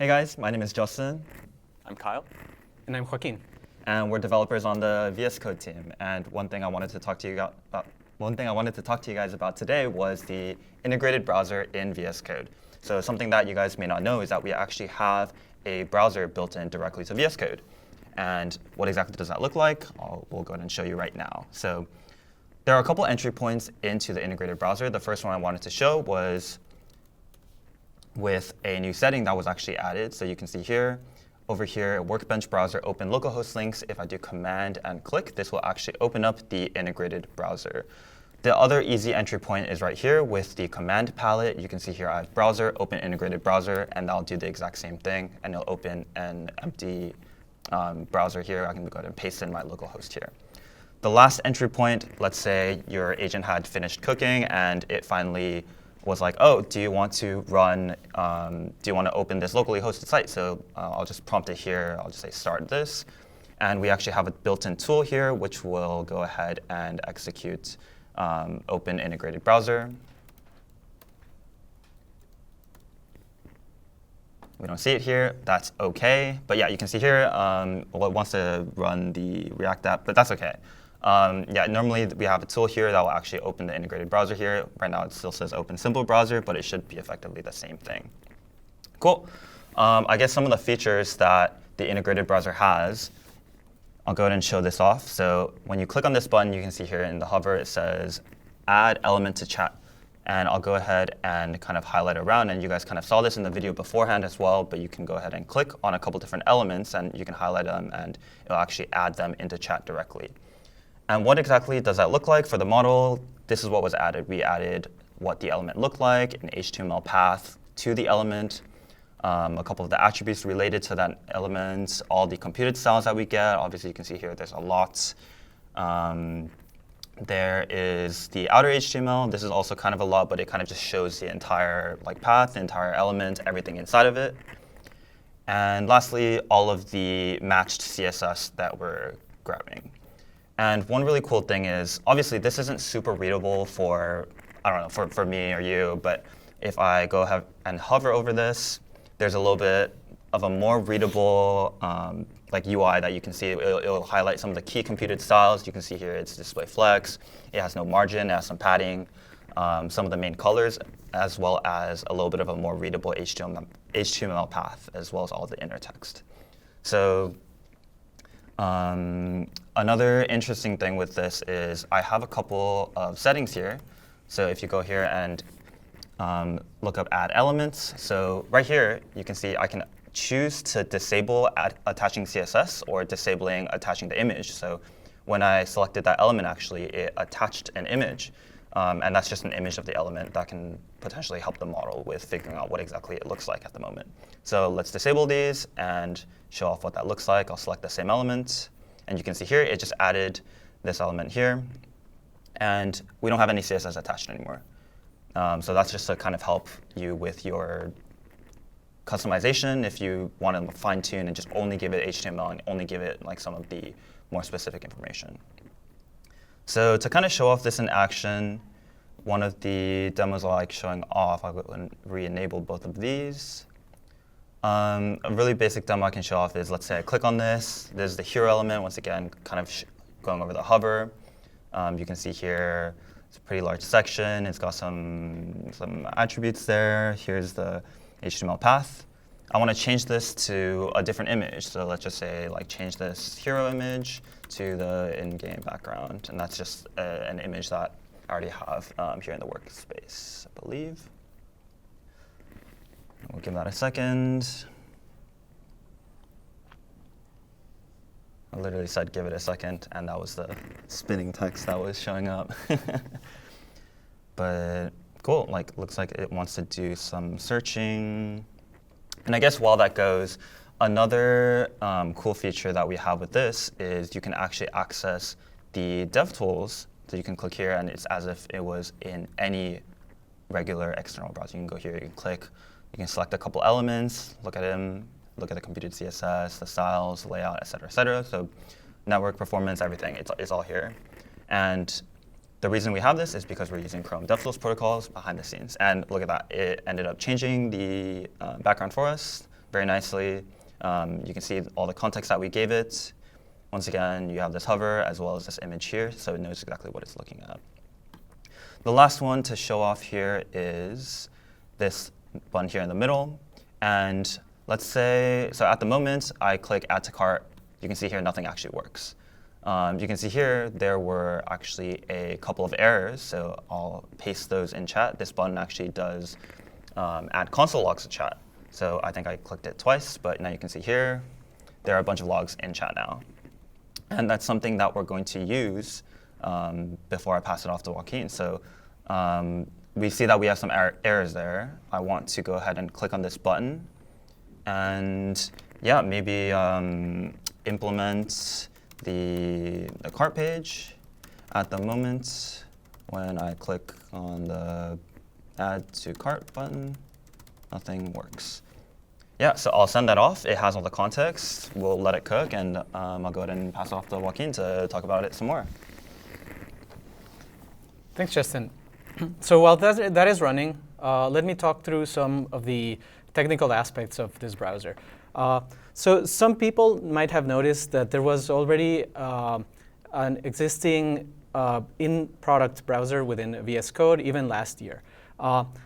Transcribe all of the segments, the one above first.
Hey guys, my name is Justin. I'm Kyle. And I'm Joaquin. And we're developers on the VS Code team. And one thing I wanted to talk to you guys about today was the integrated browser in VS Code. So something that you guys may not know is that we actually have a browser built in directly to VS Code. And what exactly does that look like? We'll go ahead and show you right now. So there are a couple entry points into the integrated browser. The first one I wanted to show was with a new setting that was actually added. So you can see here, over here, Workbench browser open localhost links. If I do command and click, this will actually open up the integrated browser. The other easy entry point is right here with the command palette. You can see here I have browser, open integrated browser, and that'll do the exact same thing. And it'll open an empty browser here. I can go ahead and paste in my localhost here. The last entry point, let's say your agent had finished cooking and it finally was like, oh, do you want to open this locally hosted site? So I'll just prompt it here. I'll just say start this. And we actually have a built-in tool here, which will go ahead and execute open integrated browser. We don't see it here. That's OK. But yeah, you can see here, well, it wants to run the React app, but that's OK. Yeah, normally we have a tool here that will actually open the integrated browser here. Right now it still says open simple browser, but it should be effectively the same thing. Cool. I guess some of the features that the integrated browser has, I'll go ahead and show this off. So when you click on this button, you can see here in the hover, it says add element to chat. And I'll go ahead and kind of highlight around. And you guys kind of saw this in the video beforehand as well, but you can go ahead and click on a couple different elements, and you can highlight them, and it'll actually add them into chat directly. And what exactly does that look like for the model? This is what was added. We added what the element looked like, an HTML path to the element, a couple of the attributes related to that element, all the computed styles that we get. Obviously, you can see here there's a lot. There is the outer HTML. This is also kind of a lot, but it kind of just shows the entire path, the entire element, everything inside of it. And lastly, all of the matched CSS that we're grabbing. And one really cool thing is, obviously, this isn't super readable for, I don't know, for me or you, but if I go ahead and hover over this, there's a little bit of a more readable UI that you can see. It'll highlight some of the key computed styles. You can see here it's display flex. It has no margin. It has some padding, some of the main colors, as well as a little bit of a more readable HTML path, as well as all the inner text. So another interesting thing with this is I have a couple of settings here. So if you go here and look up add elements, so right here you can see I can choose to disable attaching CSS or disabling attaching the image. So when I selected that element, actually, it attached an image. And that's just an image of the element that can potentially help the model with figuring out what exactly it looks like at the moment. So let's disable these and show off what that looks like. I'll select the same element. And you can see here, it just added this element here. And we don't have any CSS attached anymore. So that's just to kind of help you with your customization if you want to fine tune and just only give it HTML and only give it some of the more specific information. So to kind of show off this in action, one of the demos I like showing off, I'll go and re-enable both of these. A really basic demo I can show off is, let's say I click on this. There's the hero element, once again, kind of going over the hover. You can see here, it's a pretty large section. It's got some attributes there. Here's the HTML path. I want to change this to a different image. So let's just say change this hero image to the in-game background. And that's just an image that I already have here in the workspace, I believe. We'll give that a second. I literally said give it a second, and that was the spinning text that was showing up. But cool, looks like it wants to do some searching. And I guess while that goes, another cool feature that we have with this is you can actually access the DevTools. So you can click here, and it's as if it was in any regular external browser. You can go here, you can click, you can select a couple elements, look at them, look at the computed CSS, the styles, the layout, et cetera, et cetera. So network performance, everything, it's all here. And the reason we have this is because we're using Chrome DevTools protocols behind the scenes. And look at that, it ended up changing the background for us. very nicely. You can see all the context that we gave it. Once again, you have this hover as well as this image here, so it knows exactly what it's looking at. The last one to show off here is this button here in the middle. And let's say, so at the moment, I click Add to Cart. You can see here nothing actually works. You can see here there were actually a couple of errors, so I'll paste those in chat. This button actually does add console logs to chat. So I think I clicked it twice, but now you can see here there are a bunch of logs in chat now. And that's something that we're going to use before I pass it off to Joaquin. So we see that we have some errors there. I want to go ahead and click on this button. And yeah, maybe implement the cart page. At the moment, when I click on the Add to Cart button, nothing works. Yeah, so I'll send that off. It has all the context. We'll let it cook, and I'll go ahead and pass it off to Joaquin to talk about it some more. Thanks, Justin. So while that is running, let me talk through some of the technical aspects of this browser. So some people might have noticed that there was already an existing in-product browser within VS Code even last year.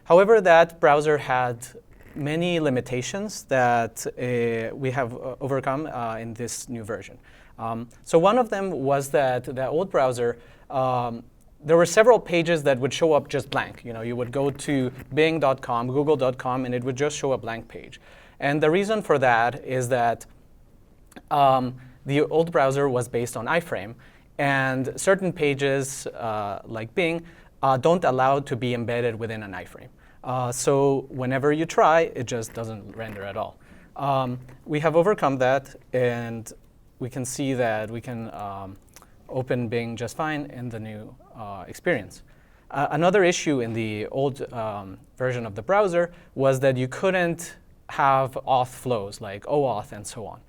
However, that browser had many limitations that we have overcome in this new version. So one of them was that the old browser, there were several pages that would show up just blank. You would go to bing.com, google.com, and it would just show a blank page. And the reason for that is that the old browser was based on iframe, and certain pages, like Bing, don't allow to be embedded within an iframe. So whenever you try, it just doesn't render at all. We have overcome that, and we can see that we can open Bing just fine in the new experience. Another issue in the old version of the browser was that you couldn't have auth flows like OAuth and so on.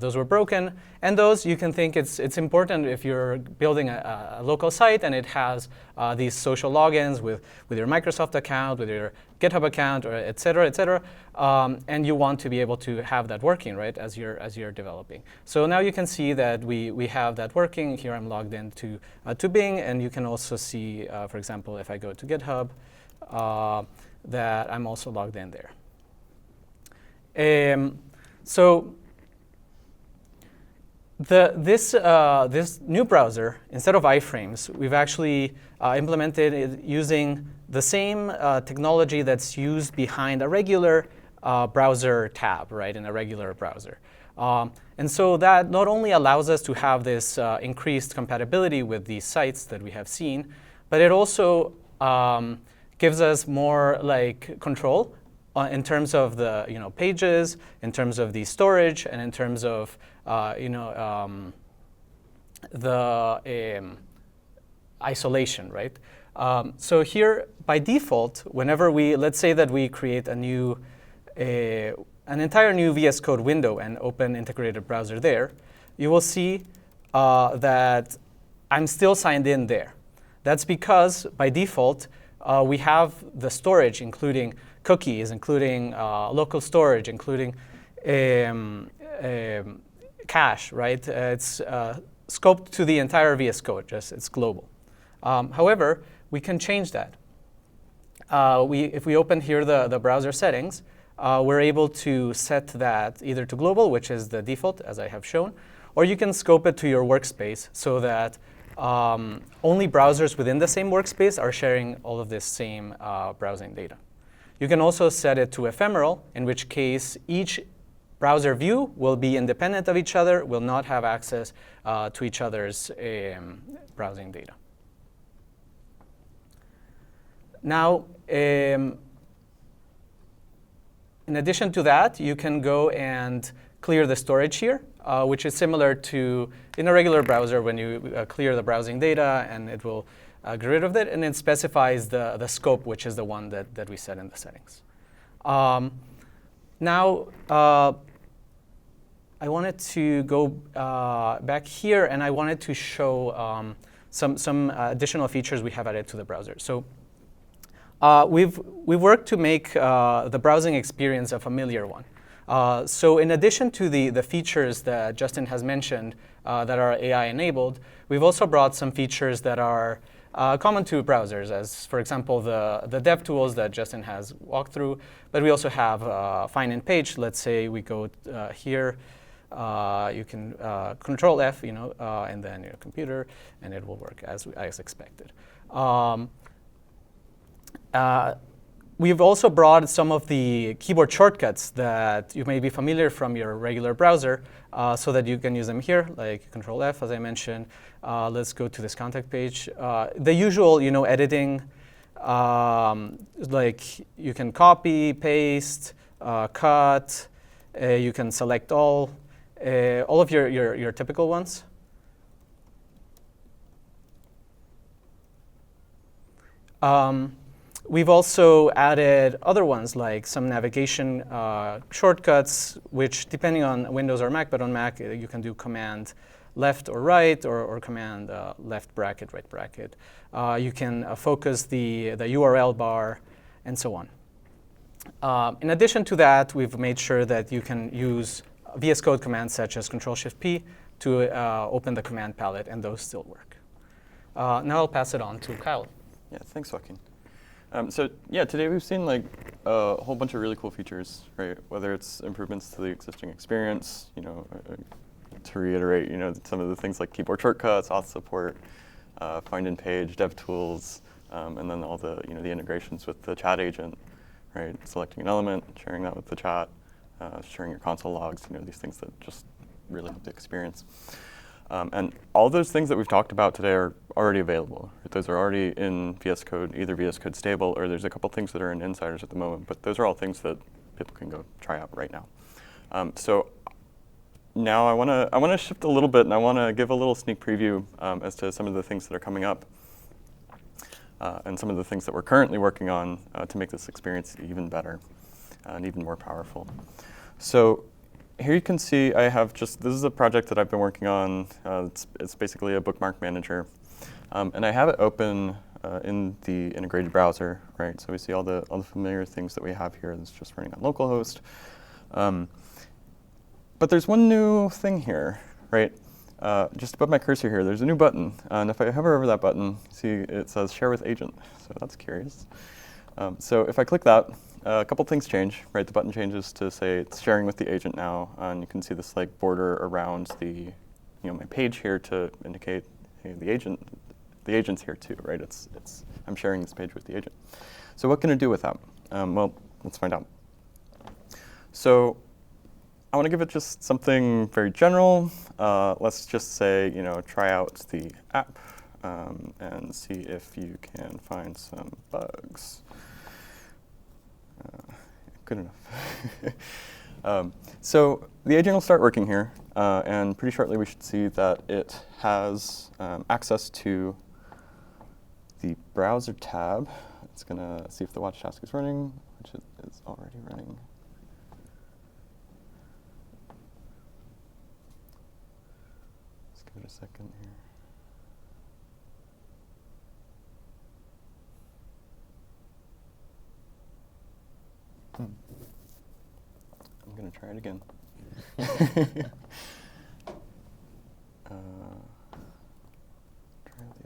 Those were broken, and those you can think it's important if you're building a local site and it has these social logins with your Microsoft account, with your GitHub account, or et cetera, and you want to be able to have that working, right, as you're developing. So now you can see that we have that working. Here I'm logged in to Bing, and you can also see, for example, if I go to GitHub, that I'm also logged in there. So this new browser, instead of iframes, we've actually implemented it using the same technology that's used behind a regular browser tab, right, in a regular browser. And so that not only allows us to have this increased compatibility with these sites that we have seen, but it also gives us more control in terms of the pages, in terms of the storage, and in terms of the isolation, right? So here, by default, whenever let's say that we create an entire new VS Code window and open integrated browser there, you will see that I'm still signed in there. That's because, by default, we have the storage, including cookies, including local storage, including cache, right? It's scoped to the entire VS Code, it's global. However, we can change that. If we open here the browser settings, we're able to set that either to global, which is the default, as I have shown, or you can scope it to your workspace so that only browsers within the same workspace are sharing all of this same browsing data. You can also set it to ephemeral, in which case each browser view will be independent of each other, will not have access to each other's browsing data. Now, in addition to that, you can go and clear the storage here, which is similar to in a regular browser when you clear the browsing data, and it will get rid of it, and it specifies the scope, which is the one that we set in the settings. Now, I wanted to go back here, and I wanted to show some additional features we have added to the browser. So we've worked to make the browsing experience a familiar one. So in addition to the features that Justin has mentioned that are AI enabled, we've also brought some features that are common to browsers, as for example the DevTools that Justin has walked through. But we also have find in page. Let's say we go here. You can Control F, and then your computer, and it will work as expected. We've also brought some of the keyboard shortcuts that you may be familiar from your regular browser so that you can use them here, like Control F, as I mentioned. Let's go to this contact page. The usual, editing, like you can copy, paste, cut, you can select all of your typical ones. We've also added other ones like some navigation shortcuts, which depending on Windows or Mac, but on Mac you can do Command left or right, or Command left bracket, right bracket. You can focus the URL bar, and so on. In addition to that, we've made sure that you can use VS Code commands such as Control-Shift-P to open the command palette, and those still work. Now I'll pass it on to Kyle. Yeah, thanks, Joaquin. So yeah, today we've seen like a whole bunch of really cool features, right? Whether it's improvements to the existing experience, to reiterate, some of the things like keyboard shortcuts, auth support, find in page, DevTools, and then all the the integrations with the chat agent, right? Selecting an element, sharing that with the chat, sharing your console logs, these things that just really help the experience. And all those things that we've talked about today are already available. Right? Those are already in VS Code, either VS Code Stable, or there's a couple things that are in Insiders at the moment. But those are all things that people can go try out right now. So now I want to shift a little bit, and I want to give a little sneak preview as to some of the things that are coming up, and some of the things that we're currently working on to make this experience even better and even more powerful. So here you can see I have this is a project that I've been working on. It's basically a bookmark manager. And I have it open in the integrated browser, right? So we see all the familiar things that we have here. That's just running on localhost. But there's one new thing here, right? Just above my cursor here, there's a new button. And if I hover over that button, see it says Share with Agent. So that's curious. So if I click that, a couple things change, right? The button changes to say it's sharing with the agent now, and you can see this like border around the, my page here to indicate, hey, the agent's here too, right? I'm sharing this page with the agent. So what can I do with that? Well, let's find out. So I want to give it just something very general. Let's just say, try out the app and see if you can find some bugs. Good enough. So the agent will start working here, and pretty shortly we should see that it has access to the browser tab. It's going to see if the watch task is running, which it is already running. Let's give it a second here. I'm going to try it again. Try the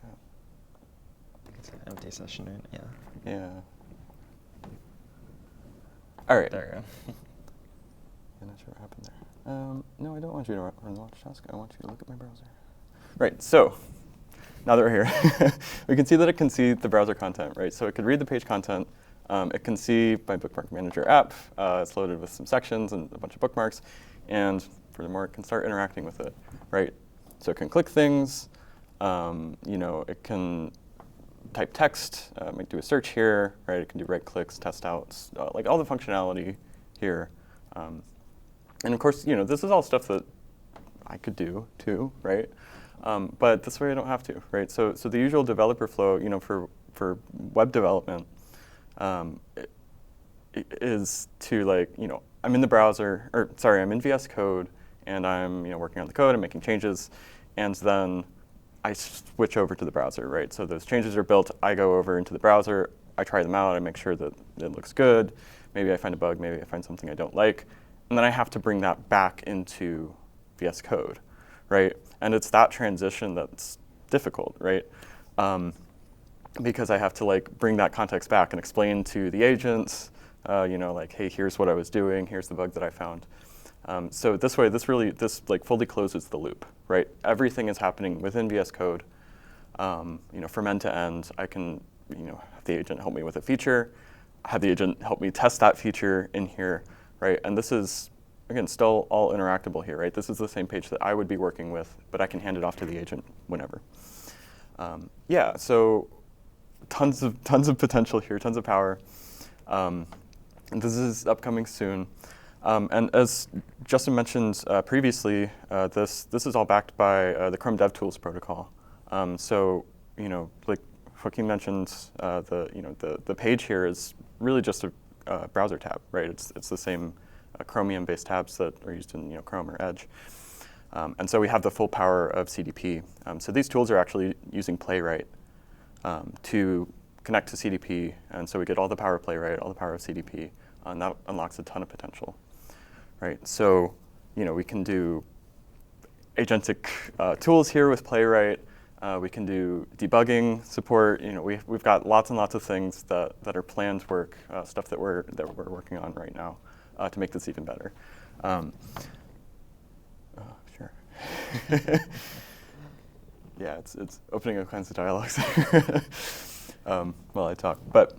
app. It's an empty session, right? Yeah. Yeah. All right. There you go. I'm not sure what happened there. No, I don't want you to run the watch task. I want you to look at my browser. Right, so now that we're here, we can see that it can see the browser content, right? So it could read the page content. It can see my bookmark manager app. It's loaded with some sections and a bunch of bookmarks. And furthermore, it can start interacting with it, right? So it can click things. It can type text. It might do a search here, right? It can do right clicks, test outs, like all the functionality here. And of course, this is all stuff that I could do too, right? But this way I don't have to, right? So the usual developer flow, for web development, is to I'm in the browser, I'm in VS Code, and I'm working on the code and making changes, and then I switch over to the browser, right? So those changes are built, I go over into the browser, I try them out, I make sure that it looks good, maybe I find a bug, maybe I find something I don't like, and then I have to bring that back into VS Code, right? And it's that transition that's difficult, right? Because I have to like bring that context back and explain to the agents, like, hey, here's what I was doing, here's the bug that I found. So this way, this like fully closes the loop, right? Everything is happening within VS Code. From end to end, I can, have the agent help me with a feature, have the agent help me test that feature in here, right? And this is, again, still all interactable here, right? This is the same page that I would be working with, but I can hand it off to the agent whenever. Yeah, so tons of potential here, tons of power. And this is upcoming soon. And as Justin mentioned previously, this is all backed by the Chrome DevTools protocol. So like Joaquin mentioned, the page here is really just a browser tab, right? It's the same Chromium-based tabs that are used in Chrome or Edge. And so we have the full power of CDP. So these tools are actually using Playwright to connect to CDP, and so we get all the power of Playwright, all the power of CDP, and that unlocks a ton of potential, right? So, we can do agentic tools here with Playwright. We can do debugging support. We've got lots and lots of things that are planned work, stuff that we're working on right now to make this even better. Sure. Yeah, it's opening all kinds of dialogues while I talk. But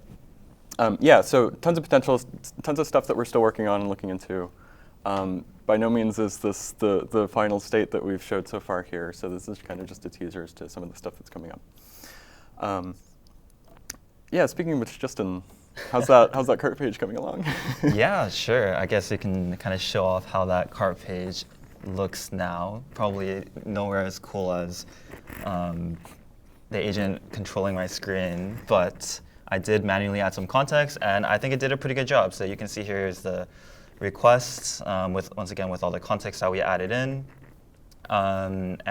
yeah, so tons of potential, tons of stuff that we're still working on and looking into. By no means is this the final state that we've showed so far here. So this is kind of just a teaser as to some of the stuff that's coming up. Yeah, speaking of which, Justin, how's that cart page coming along? Yeah, sure. I guess you can kind of show off how that cart page looks now. Probably nowhere as cool as the agent controlling my screen, but I did manually add some context, and I think it did a pretty good job. So you can see here is the requests once again with all the context that we added in, and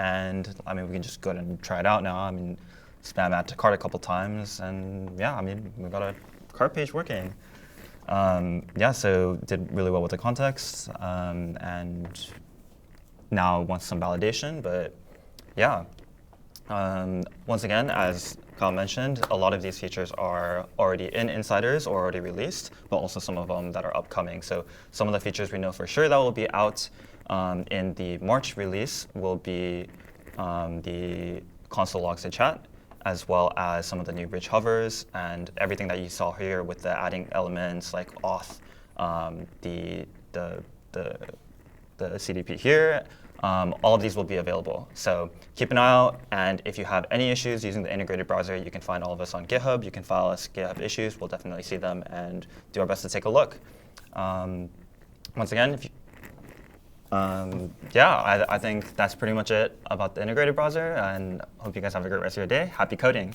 I mean we can just go ahead and try it out now. I mean, spam add to cart a couple times, and yeah, I mean we've got a cart page working. Yeah, so did really well with the context, and now wants some validation, but yeah. Once again, as Kyle mentioned, a lot of these features are already in Insiders or already released, but also some of them that are upcoming. So some of the features we know for sure that will be out in the March release will be the console logs to chat, as well as some of the new rich hovers and everything that you saw here with the adding elements like auth, the CDP here. All of these will be available. So keep an eye out, and if you have any issues using the integrated browser, you can find all of us on GitHub. You can file us GitHub issues. We'll definitely see them and do our best to take a look. Once again, if you, yeah, I think that's pretty much it about the integrated browser, and hope you guys have a great rest of your day. Happy coding.